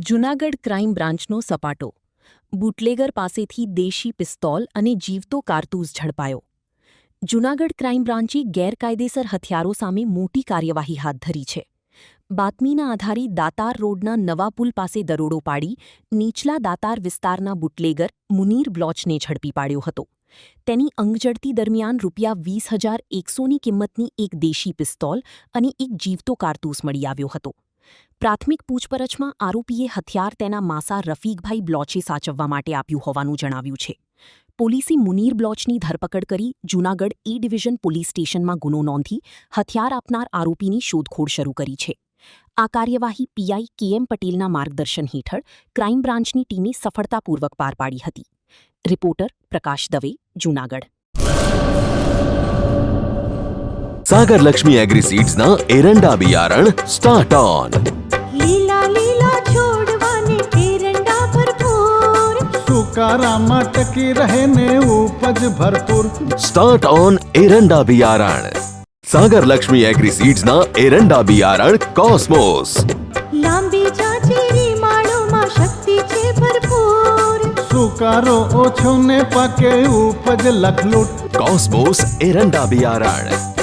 Junagadh crime બ્રાન્ચનો સપાટો. Bootlegger પાસેથી દેશી pistol અને જીવતો કારતૂસ ઝડપાયો. જૂનાગઢ ક્રાઇમ બ્રાન્ચે ગેરકાયદેસર હથિયારો સામે મોટી કાર્યવાહી હાથ ધરી છે. બાતમીના આધારે દાતાર રોડના નવા પુલ પાસે દરોડો પાડી નીચલા દાતાર વિસ્તારના બુટલેગર મુનીર બ્લોચને ઝડપી પાડ્યો હતો. તેની અંગઝડતી દરમિયાન ₹20,100ની કિંમતની એક દેશી પિસ્તોલ અને એક જીવતો કારતૂસ મળી આવ્યો હતો. પ્રાથમિક પૂછપરછમાં આરોપીએ હથિયાર તેના માસા રફીકભાઈ બ્લોચે સાચવવા માટે આપ્યું હોવાનું જણાવ્યું છે. પોલીસે મુનીર બ્લોચની ધરપકડ કરી જૂનાગઢ એ ડિવિઝન પોલીસ સ્ટેશનમાં ગુનો નોંધી હથિયાર આપનાર આરોપીની શોધખોળ શરૂ કરી છે. આ કાર્યવાહી પીઆઈ કે.એમ. પટેલના માર્ગદર્શન હેઠળ ક્રાઇમ બ્રાન્ચની ટીમે સફળતાપૂર્વક પાર પાડી હતી. રિપોર્ટર પ્રકાશ દવે, જૂનાગઢ. सागर लक्ष्मी एग्रीसीड्स ना एरंडा बियारण स्टार्ट ऑन. લીલા લીલા છોડવાને એરંડા ભરપૂર, સુકારામાં ટકી રહે ને ઉપજ ભરપૂર. स्टार्ट ऑन एरंडा बियारण. सागर लक्ष्मी एग्रीसीड्स ना एरंडा बियारण कॉस्मोस. લાંબી જાચેરી માળોમાં શક્તિ છે ભરપૂર. સુકારો ઓછો ને પાકે ઉપજ લખલૂટ. कॉस्मोस एरंडा बियारण.